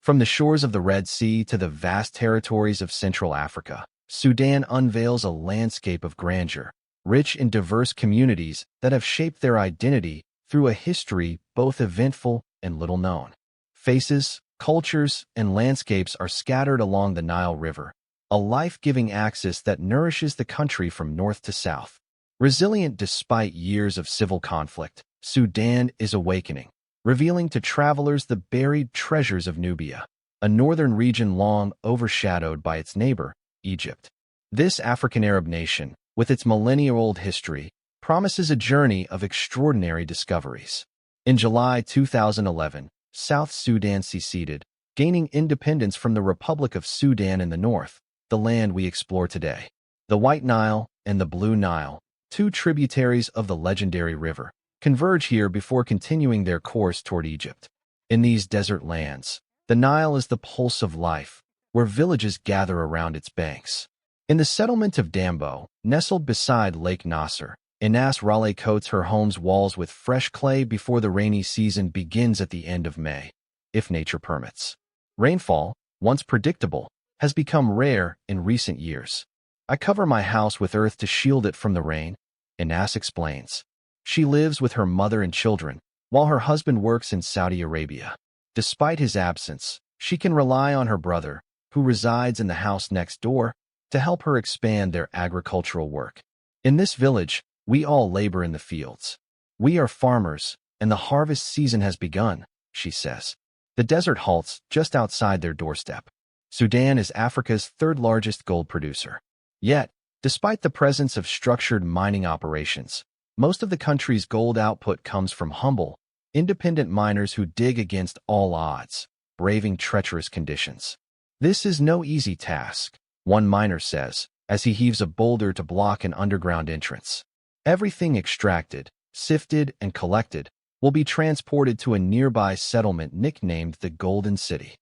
From the shores of the Red Sea to the vast territories of Central Africa, Sudan unveils a landscape of grandeur, rich in diverse communities that have shaped their identity through a history both eventful and little known. Faces, cultures, and landscapes are scattered along the Nile River, a life-giving axis that nourishes the country from north to south. Resilient despite years of civil conflict, Sudan is awakening, revealing to travelers the buried treasures of Nubia, a northern region long overshadowed by its neighbor, Egypt. This African Arab nation, with its millennia-old history, promises a journey of extraordinary discoveries. In July 2011, South Sudan seceded, gaining independence from the Republic of Sudan in the north, the land we explore today. The White Nile and the Blue Nile, two tributaries of the legendary river, converge here before continuing their course toward Egypt. In these desert lands, the Nile is the pulse of life, where villages gather around its banks. In the settlement of Dambo, nestled beside Lake Nasser, Ines Raleigh coats her home's walls with fresh clay before the rainy season begins at the end of May, if nature permits. Rainfall, once predictable, has become rare in recent years. I cover my house with earth to shield it from the rain, Ines explains. She lives with her mother and children, while her husband works in Saudi Arabia. Despite his absence, she can rely on her brother, who resides in the house next door, to help her expand their agricultural work. In this village, we all labor in the fields. We are farmers, and the harvest season has begun, she says. The desert halts just outside their doorstep. Sudan is Africa's third-largest gold producer. Yet, despite the presence of structured mining operations, most of the country's gold output comes from humble, independent miners who dig against all odds, braving treacherous conditions. This is no easy task, one miner says, as he heaves a boulder to block an underground entrance. Everything extracted, sifted, and collected will be transported to a nearby settlement nicknamed the Golden City.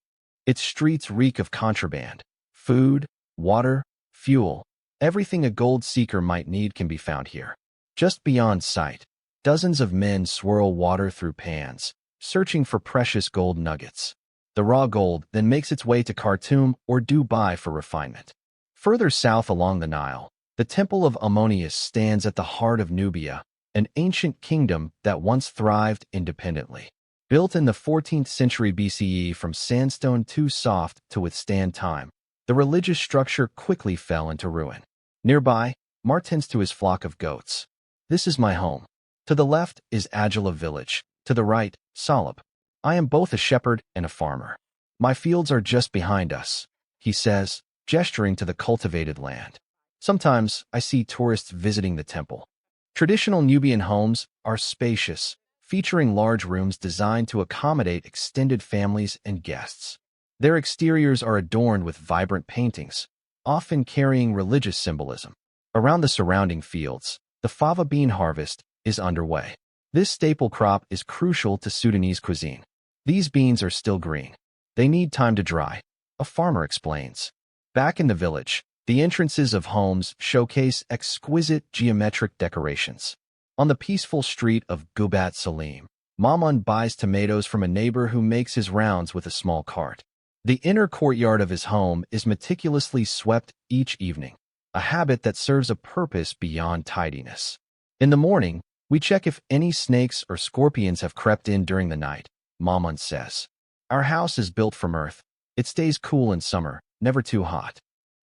Its streets reek of contraband. Food, water, fuel, everything a gold seeker might need can be found here. Just beyond sight, dozens of men swirl water through pans, searching for precious gold nuggets. The raw gold then makes its way to Khartoum or Dubai for refinement. Further south along the Nile, the Temple of Ammonius stands at the heart of Nubia, an ancient kingdom that once thrived independently. Built in the 14th century BCE from sandstone too soft to withstand time, the religious structure quickly fell into ruin. Nearby, Mar tends to his flock of goats. This is my home. To the left is Agila village, to the right, Salab. I am both a shepherd and a farmer. My fields are just behind us, he says, gesturing to the cultivated land. Sometimes I see tourists visiting the temple. Traditional Nubian homes are spacious, featuring large rooms designed to accommodate extended families and guests. Their exteriors are adorned with vibrant paintings, often carrying religious symbolism. Around the surrounding fields, the fava bean harvest is underway. This staple crop is crucial to Sudanese cuisine. These beans are still green. They need time to dry, a farmer explains. Back in the village, the entrances of homes showcase exquisite geometric decorations. On the peaceful street of Gubat Salim, Mamun buys tomatoes from a neighbor who makes his rounds with a small cart. The inner courtyard of his home is meticulously swept each evening, a habit that serves a purpose beyond tidiness. In the morning, we check if any snakes or scorpions have crept in during the night, Mamun says. Our house is built from earth. It stays cool in summer, never too hot.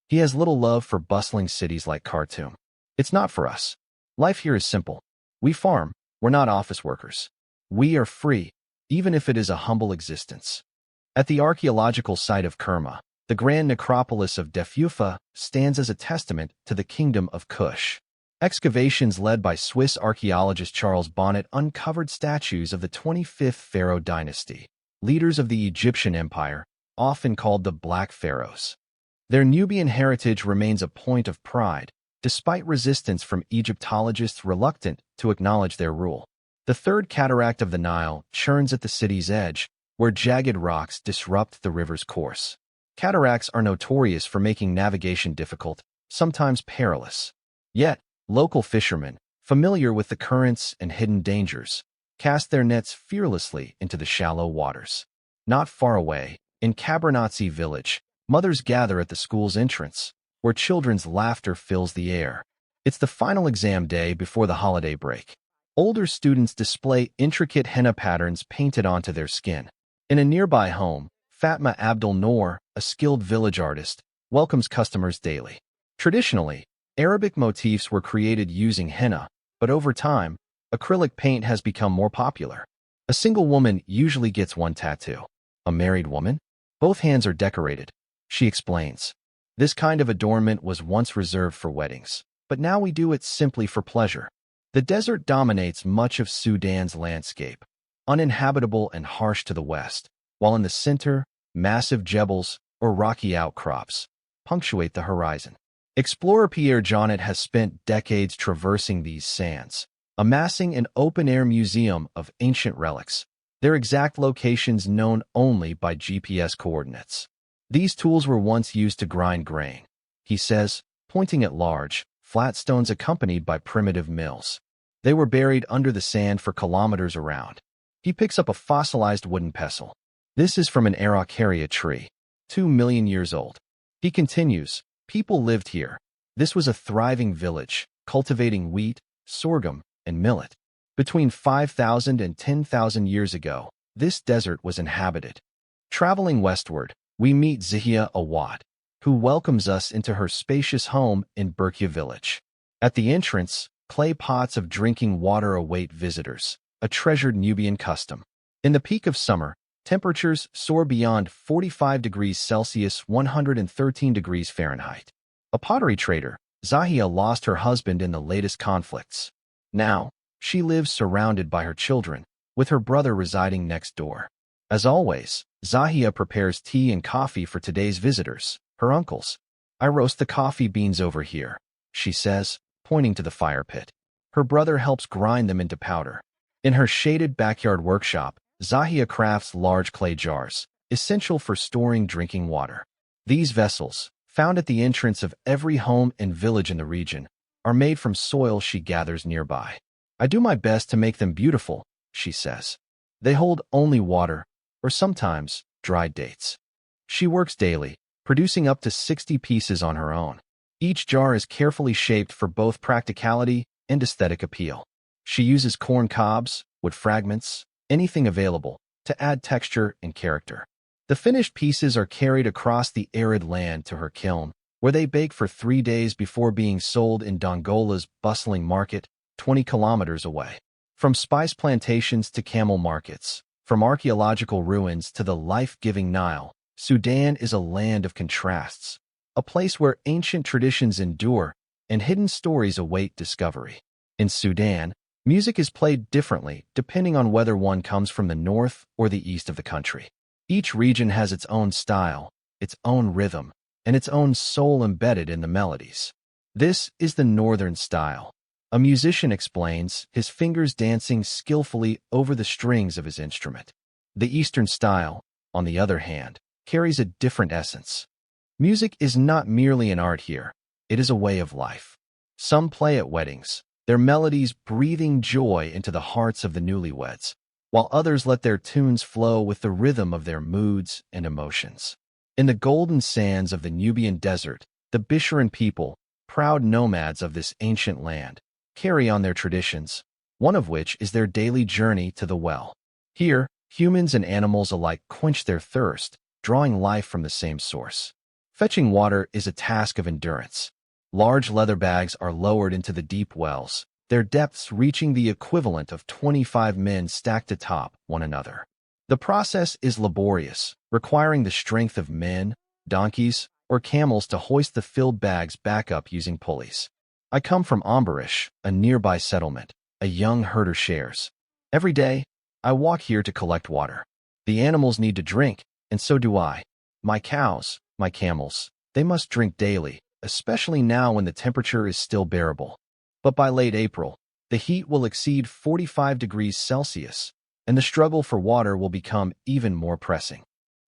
He has little love for bustling cities like Khartoum. It's not for us. Life here is simple. We farm, we're not office workers. We are free, even if it is a humble existence. At the archaeological site of Kerma, the grand necropolis of Defufa stands as a testament to the kingdom of Kush. Excavations led by Swiss archaeologist Charles Bonnet uncovered statues of the 25th Pharaoh dynasty, leaders of the Egyptian Empire, often called the Black Pharaohs. Their Nubian heritage remains a point of pride, despite resistance from Egyptologists reluctant to acknowledge their rule. The third cataract of the Nile churns at the city's edge, where jagged rocks disrupt the river's course. Cataracts are notorious for making navigation difficult, sometimes perilous. Yet, local fishermen, familiar with the currents and hidden dangers, cast their nets fearlessly into the shallow waters. Not far away, In Kabernatsi village, mothers gather at the school's entrance, where children's laughter fills the air. It's the final exam day before the holiday break. Older students display intricate henna patterns painted onto their skin. In a nearby home, Fatma Abdul Noor, a skilled village artist, welcomes customers daily. Traditionally, Arabic motifs were created using henna, but over time, acrylic paint has become more popular. A single woman usually gets one tattoo. A married woman? Both hands are decorated, she explains. This kind of adornment was once reserved for weddings, but now we do it simply for pleasure. The desert dominates much of Sudan's landscape, uninhabitable and harsh to the west, while in the center, massive jebels, or rocky outcrops, punctuate the horizon. Explorer Pierre Jonnet has spent decades traversing these sands, amassing an open-air museum of ancient relics, their exact locations known only by GPS coordinates. These tools were once used to grind grain, he says, pointing at large, flat stones accompanied by primitive mills. They were buried under the sand for kilometers around. He picks up a fossilized wooden pestle. This is from an Araucaria tree, 2 million years old. He continues, people lived here. This was a thriving village, cultivating wheat, sorghum, and millet. Between 5,000 and 10,000 years ago, this desert was inhabited. Traveling westward, we meet Zahia Awad, who welcomes us into her spacious home in Burkia village. At the entrance, clay pots of drinking water await visitors, a treasured Nubian custom. In the peak of summer, temperatures soar beyond 45 degrees Celsius, 113 degrees Fahrenheit. A pottery trader, Zahia lost her husband in the latest conflicts. Now, she lives surrounded by her children, with her brother residing next door. As always, Zahia prepares tea and coffee for today's visitors, her uncles. I roast the coffee beans over here, she says, pointing to the fire pit. Her brother helps grind them into powder. In her shaded backyard workshop, Zahia crafts large clay jars, essential for storing drinking water. These vessels, found at the entrance of every home and village in the region, are made from soil she gathers nearby. I do my best to make them beautiful, she says. They hold only water, or sometimes dried dates. She works daily, producing up to 60 pieces on her own. Each jar is carefully shaped for both practicality and aesthetic appeal. She uses corn cobs, wood fragments, anything available, to add texture and character. The finished pieces are carried across the arid land to her kiln, where they bake for 3 days before being sold in Dongola's bustling market, 20 kilometers away. From spice plantations to camel markets, from archaeological ruins to the life-giving Nile, Sudan is a land of contrasts, a place where ancient traditions endure and hidden stories await discovery. In Sudan, music is played differently depending on whether one comes from the north or the east of the country. Each region has its own style, its own rhythm, and its own soul embedded in the melodies. This is the northern style. A musician explains, his fingers dancing skillfully over the strings of his instrument. The eastern style, on the other hand, carries a different essence. Music is not merely an art here, it is a way of life. Some play at weddings, their melodies breathing joy into the hearts of the newlyweds, while others let their tunes flow with the rhythm of their moods and emotions. In the golden sands of the Nubian desert, the Bisharan people, proud nomads of this ancient land, carry on their traditions, one of which is their daily journey to the well. Here, humans and animals alike quench their thirst, drawing life from the same source. Fetching water is a task of endurance. Large leather bags are lowered into the deep wells, their depths reaching the equivalent of 25 men stacked atop one another. The process is laborious, requiring the strength of men, donkeys, or camels to hoist the filled bags back up using pulleys. I come from Ambarish, a nearby settlement, a young herder shares. Every day, I walk here to collect water. The animals need to drink, and so do I. My cows, my camels, they must drink daily, especially now when the temperature is still bearable. But by late April, the heat will exceed 45 degrees Celsius, and the struggle for water will become even more pressing.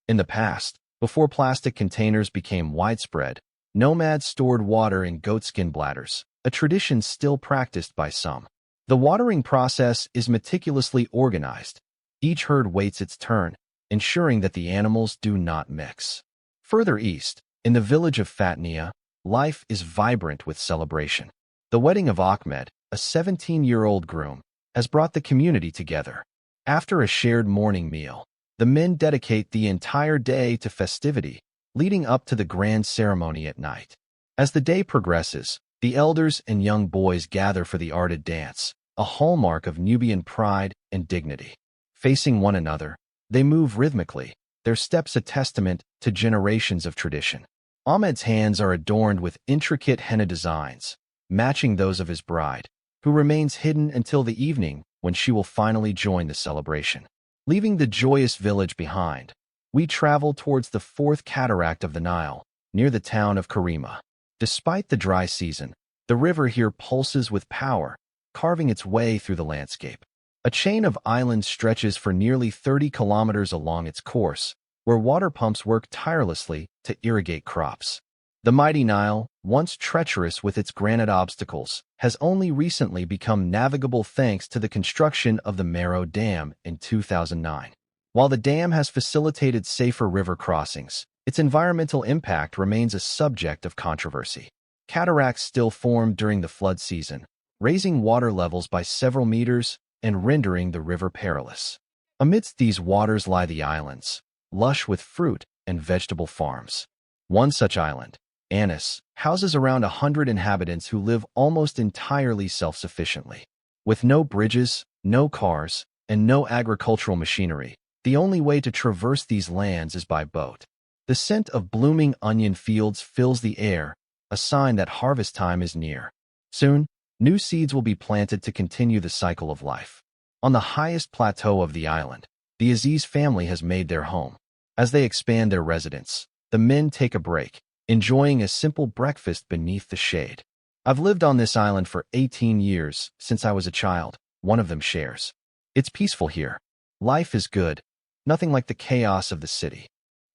In the past, before plastic containers became widespread, nomads stored water in goatskin bladders, a tradition still practiced by some. The watering process is meticulously organized. Each herd waits its turn, ensuring that the animals do not mix. Further east, in the village of Fatnia, life is vibrant with celebration. The wedding of Ahmed, a 17-year-old groom, has brought the community together. After a shared morning meal, the men dedicate the entire day to festivity, leading up to the grand ceremony at night. As the day progresses, the elders and young boys gather for the arted dance, a hallmark of Nubian pride and dignity. Facing one another, they move rhythmically, their steps a testament to generations of tradition. Ahmed's hands are adorned with intricate henna designs, matching those of his bride, who remains hidden until the evening when she will finally join the celebration. Leaving the joyous village behind, we travel towards the fourth cataract of the Nile, near the town of Karima. Despite the dry season, the river here pulses with power, carving its way through the landscape. A chain of islands stretches for nearly 30 kilometers along its course, where water pumps work tirelessly to irrigate crops. The mighty Nile, once treacherous with its granite obstacles, has only recently become navigable thanks to the construction of the Meroe Dam in 2009. While the dam has facilitated safer river crossings, its environmental impact remains a subject of controversy. Cataracts still form during the flood season, raising water levels by several meters and rendering the river perilous. Amidst these waters lie the islands, lush with fruit and vegetable farms. One such island, Anis, houses around 100 inhabitants who live almost entirely self-sufficiently. With no bridges, no cars, and no agricultural machinery, the only way to traverse these lands is by boat. The scent of blooming onion fields fills the air, a sign that harvest time is near. Soon, new seeds will be planted to continue the cycle of life. On the highest plateau of the island, the Aziz family has made their home. As they expand their residence, the men take a break, enjoying a simple breakfast beneath the shade. I've lived on this island for 18 years, since I was a child, one of them shares. It's peaceful here. Life is good, nothing like the chaos of the city.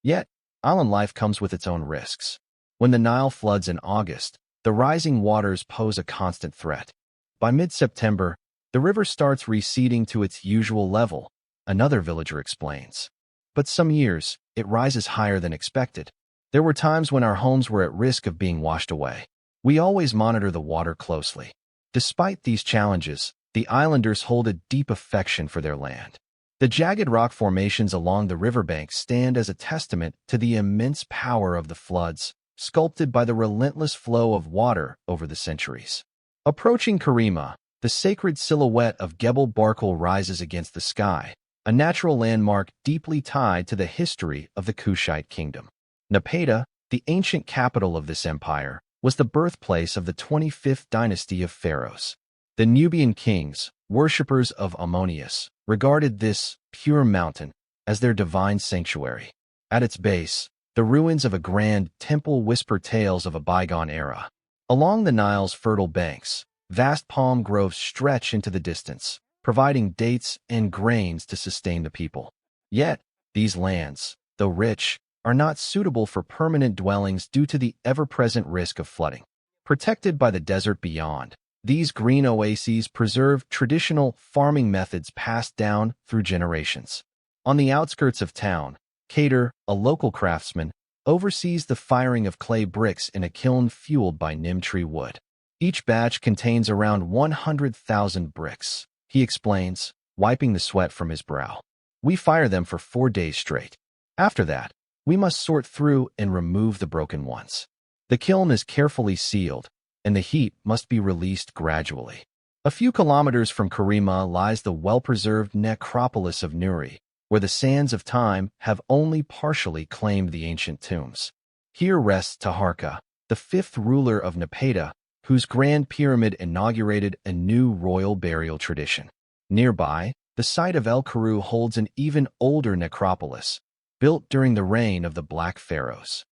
Yet, island life comes with its own risks. When the Nile floods in August, the rising waters pose a constant threat. By mid-September, the river starts receding to its usual level, another villager explains. But some years, it rises higher than expected. There were times when our homes were at risk of being washed away. We always monitor the water closely. Despite these challenges, the islanders hold a deep affection for their land. The jagged rock formations along the riverbank stand as a testament to the immense power of the floods, sculpted by the relentless flow of water over the centuries. Approaching Karima, the sacred silhouette of Gebel Barkal rises against the sky, a natural landmark deeply tied to the history of the Kushite kingdom. Napata, the ancient capital of this empire, was the birthplace of the 25th dynasty of pharaohs. The Nubian kings, worshippers of Ammonius, regarded this pure mountain as their divine sanctuary. At its base, the ruins of a grand temple whisper tales of a bygone era. Along the Nile's fertile banks, vast palm groves stretch into the distance, providing dates and grains to sustain the people. Yet, these lands, though rich, are not suitable for permanent dwellings due to the ever-present risk of flooding. Protected by the desert beyond, these green oases preserve traditional farming methods passed down through generations. On the outskirts of town, Kader, a local craftsman, oversees the firing of clay bricks in a kiln fueled by neem tree wood. Each batch contains around 100,000 bricks, he explains, wiping the sweat from his brow. We fire them for 4 days straight. After that, we must sort through and remove the broken ones. The kiln is carefully sealed, and the heat must be released gradually. A few kilometers from Karima lies the well-preserved necropolis of Nuri, where the sands of time have only partially claimed the ancient tombs. Here rests Taharka, the 5th ruler of Napata, whose grand pyramid inaugurated a new royal burial tradition. Nearby, the site of El Karu holds an even older necropolis, built during the reign of the Black Pharaohs.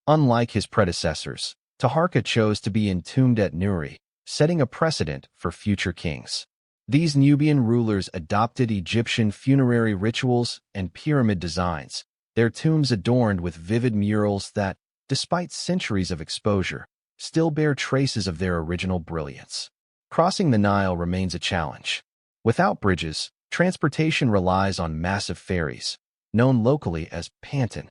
Unlike his predecessors, Taharka chose to be entombed at Nuri, setting a precedent for future kings. These Nubian rulers adopted Egyptian funerary rituals and pyramid designs, their tombs adorned with vivid murals that, despite centuries of exposure, still bear traces of their original brilliance. Crossing the Nile remains a challenge. Without bridges, transportation relies on massive ferries, known locally as Panton.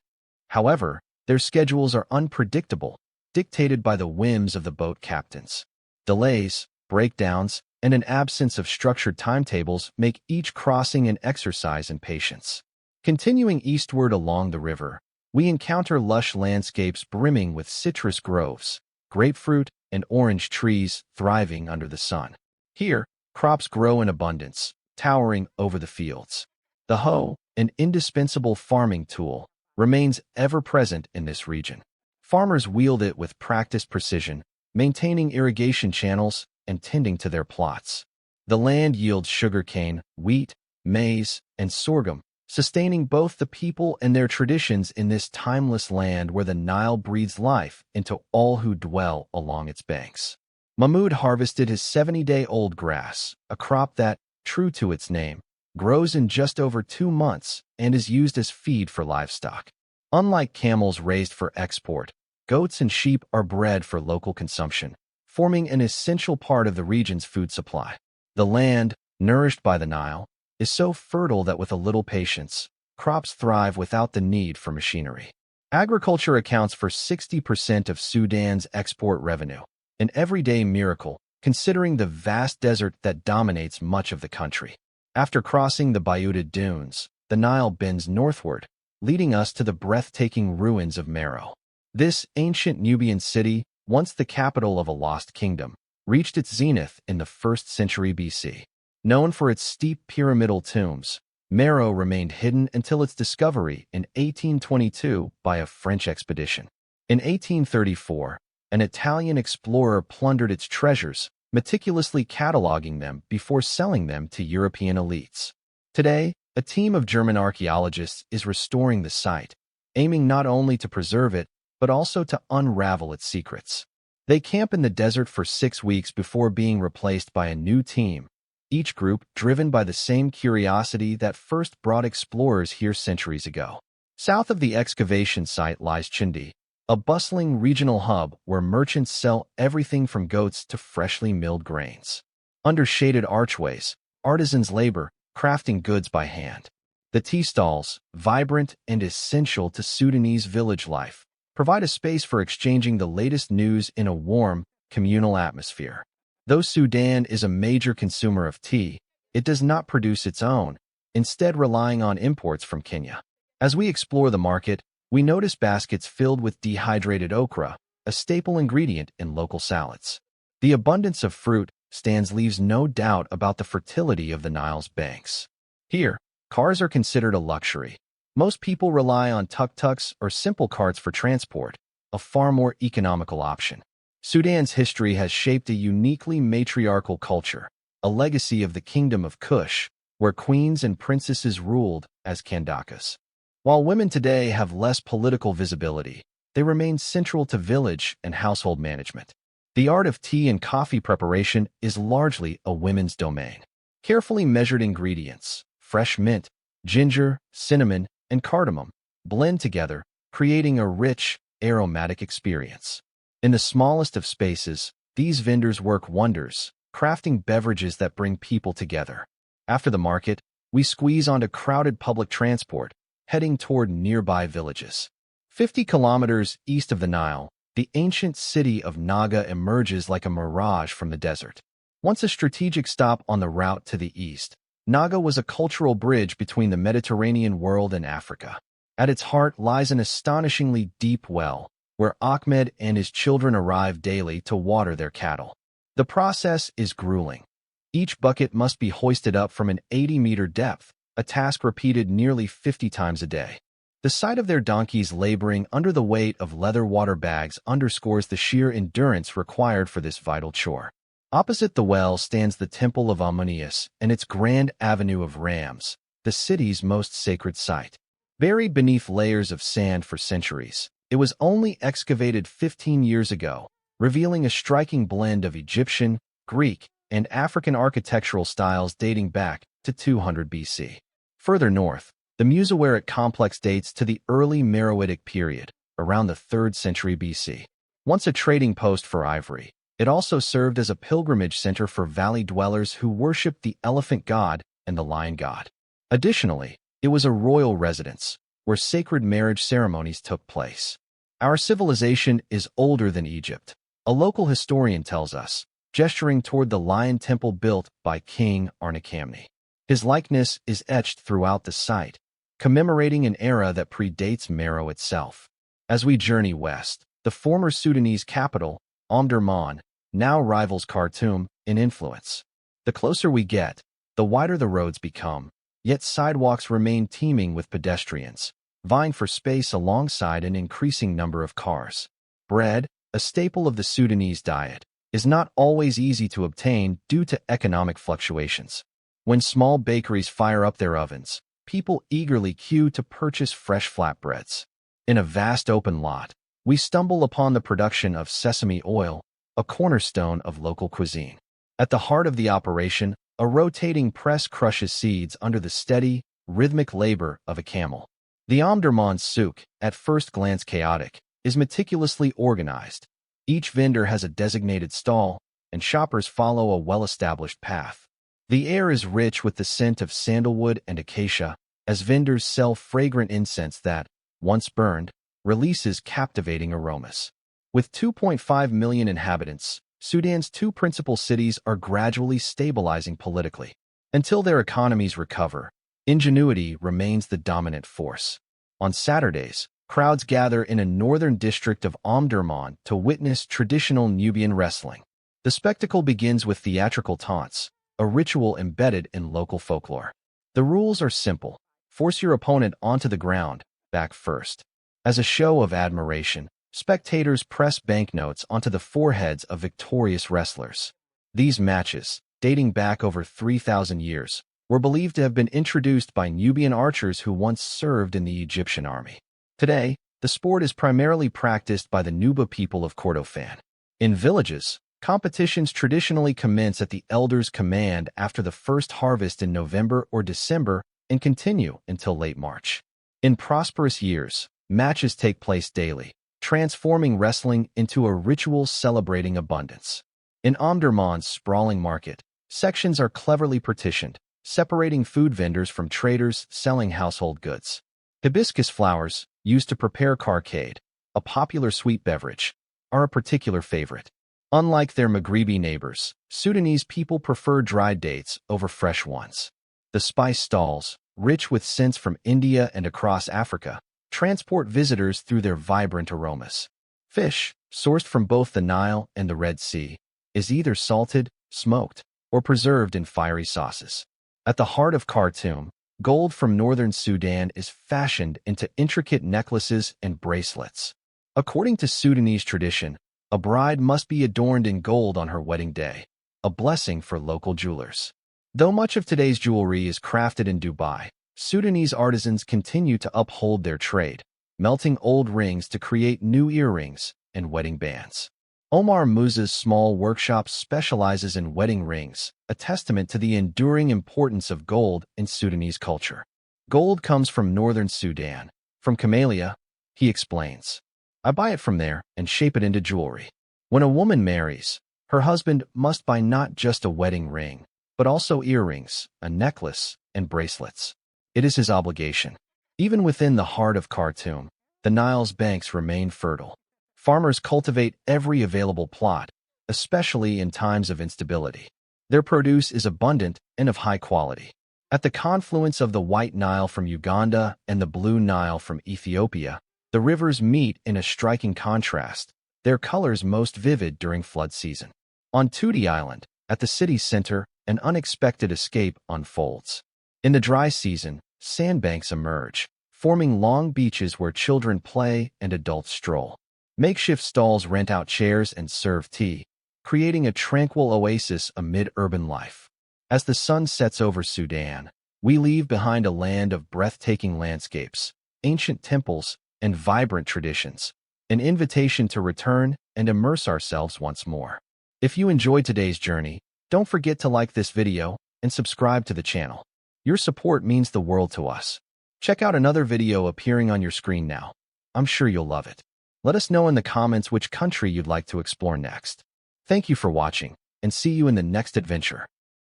However, their schedules are unpredictable, dictated by the whims of the boat captains. Delays, breakdowns, and an absence of structured timetables make each crossing an exercise in patience. Continuing eastward along the river, we encounter lush landscapes brimming with citrus groves, grapefruit, and orange trees thriving under the sun. Here, crops grow in abundance, towering over the fields. The hoe, an indispensable farming tool, remains ever present in this region. Farmers wield it with practiced precision, maintaining irrigation channels and tending to their plots. The land yields sugarcane, wheat, maize, and sorghum, sustaining both the people and their traditions in this timeless land where the Nile breathes life into all who dwell along its banks. Mahmoud harvested his 70-day-old grass, a crop that, true to its name, grows in just over 2 months and is used as feed for livestock. Unlike camels raised for export, goats and sheep are bred for local consumption, forming an essential part of the region's food supply. The land, nourished by the Nile, is so fertile that with a little patience, crops thrive without the need for machinery. Agriculture accounts for 60% of Sudan's export revenue, an everyday miracle considering the vast desert that dominates much of the country. After crossing the Bayuda Dunes, the Nile bends northward, leading us to the breathtaking ruins of Meroe. This ancient Nubian city, once the capital of a lost kingdom, reached its zenith in the 1st century BC. Known for its steep pyramidal tombs, Meroe remained hidden until its discovery in 1822 by a French expedition. In 1834, an Italian explorer plundered its treasures, meticulously cataloging them before selling them to European elites. Today, a team of German archaeologists is restoring the site, aiming not only to preserve it, but also to unravel its secrets. They camp in the desert for 6 weeks before being replaced by a new team, each group driven by the same curiosity that first brought explorers here centuries ago. South of the excavation site lies Chindi, a bustling regional hub where merchants sell everything from goats to freshly milled grains. Under shaded archways, artisans labor, crafting goods by hand. The tea stalls, vibrant and essential to Sudanese village life, provide a space for exchanging the latest news in a warm, communal atmosphere. Though Sudan is a major consumer of tea, it does not produce its own, instead relying on imports from Kenya. As we explore the market, we notice baskets filled with dehydrated okra, a staple ingredient in local salads. The abundance of fruit stands leaves no doubt about the fertility of the Nile's banks. Here, cars are considered a luxury. Most people rely on tuk-tuks or simple carts for transport, a far more economical option. Sudan's history has shaped a uniquely matriarchal culture, a legacy of the Kingdom of Kush, where queens and princesses ruled as kandakas. While women today have less political visibility, they remain central to village and household management. The art of tea and coffee preparation is largely a women's domain. Carefully measured ingredients, fresh mint, ginger, cinnamon, and cardamom, blend together, creating a rich, aromatic experience. In the smallest of spaces, these vendors work wonders, crafting beverages that bring people together. After the market, we squeeze onto crowded public transport, heading toward nearby villages. 50 kilometers east of the Nile, the ancient city of Naga emerges like a mirage from the desert. Once a strategic stop on the route to the east, Naga was a cultural bridge between the Mediterranean world and Africa. At its heart lies an astonishingly deep well, where Ahmed and his children arrive daily to water their cattle. The process is grueling. Each bucket must be hoisted up from an 80-meter depth, a task repeated nearly 50 times a day. The sight of their donkeys laboring under the weight of leather water bags underscores the sheer endurance required for this vital chore. Opposite the well stands the Temple of Amunius and its grand avenue of rams, the city's most sacred site. Buried beneath layers of sand for centuries, it was only excavated 15 years ago, revealing a striking blend of Egyptian, Greek, and African architectural styles dating back to 200 BC. Further north, the Musawaric complex dates to the early Meroitic period, around the 3rd century BC. Once a trading post for ivory, it also served as a pilgrimage center for valley dwellers who worshipped the elephant god and the lion god. Additionally, It was a royal residence, where sacred marriage ceremonies took place. Our civilization is older than Egypt, a local historian tells us, gesturing toward the lion temple built by King Arnakamni. His likeness is etched throughout the site, commemorating an era that predates Meroe itself. As we journey west, the former Sudanese capital, Omdurman, now rivals Khartoum in influence. The closer we get, the wider the roads become, yet sidewalks remain teeming with pedestrians, vying for space alongside an increasing number of cars. Bread, a staple of the Sudanese diet, is not always easy to obtain due to economic fluctuations. When small bakeries fire up their ovens, people eagerly queue to purchase fresh flatbreads. In a vast open lot, we stumble upon the production of sesame oil, a cornerstone of local cuisine. At the heart of the operation, a rotating press crushes seeds under the steady, rhythmic labor of a camel. The Omdurman souk, at first glance chaotic, is meticulously organized. Each vendor has a designated stall, and shoppers follow a well-established path. The air is rich with the scent of sandalwood and acacia, as vendors sell fragrant incense that, once burned, releases captivating aromas. With 2.5 million inhabitants, Sudan's two principal cities are gradually stabilizing politically. Until their economies recover, ingenuity remains the dominant force. On Saturdays, crowds gather in a northern district of Omdurman to witness traditional Nubian wrestling. The spectacle begins with theatrical taunts, a ritual embedded in local folklore. The rules are simple. Force your opponent onto the ground, back first. As a show of admiration, spectators press banknotes onto the foreheads of victorious wrestlers. These matches, dating back over 3,000 years, were believed to have been introduced by Nubian archers who once served in the Egyptian army. Today, the sport is primarily practiced by the Nuba people of Kordofan. In villages, competitions traditionally commence at the elders' command after the first harvest in November or December and continue until late March. In prosperous years, matches take place daily, transforming wrestling into a ritual celebrating abundance. In Omdurman's sprawling market, sections are cleverly partitioned, separating food vendors from traders selling household goods. Hibiscus flowers, used to prepare carcade, a popular sweet beverage, are a particular favorite. Unlike their Maghrebi neighbors, Sudanese people prefer dried dates over fresh ones. The spice stalls, rich with scents from India and across Africa, transport visitors through their vibrant aromas. Fish, sourced from both the Nile and the Red Sea, is either salted, smoked, or preserved in fiery sauces. At the heart of Khartoum, gold from northern Sudan is fashioned into intricate necklaces and bracelets. According to Sudanese tradition, a bride must be adorned in gold on her wedding day, a blessing for local jewelers. Though much of today's jewelry is crafted in Dubai, Sudanese artisans continue to uphold their trade, melting old rings to create new earrings and wedding bands. Omar Musa's small workshop specializes in wedding rings, a testament to the enduring importance of gold in Sudanese culture. Gold comes from northern Sudan, from Camellia, he explains. I buy it from there and shape it into jewelry. When a woman marries, her husband must buy not just a wedding ring, but also earrings, a necklace, and bracelets. It is his obligation. Even within the heart of Khartoum, the Nile's banks remain fertile. Farmers cultivate every available plot, especially in times of instability. Their produce is abundant and of high quality. At the confluence of the White Nile from Uganda and the Blue Nile from Ethiopia, the rivers meet in a striking contrast, their colors most vivid during flood season. On Tootie Island, at the city's center, an unexpected escape unfolds. In the dry season, sandbanks emerge, forming long beaches where children play and adults stroll. Makeshift stalls rent out chairs and serve tea, creating a tranquil oasis amid urban life. As the sun sets over Sudan, we leave behind a land of breathtaking landscapes, ancient temples, and vibrant traditions, an invitation to return and immerse ourselves once more. If you enjoyed today's journey, don't forget to like this video and subscribe to the channel. Your support means the world to us. Check out another video appearing on your screen now. I'm sure you'll love it. Let us know in the comments which country you'd like to explore next. Thank you for watching, and see you in the next adventure.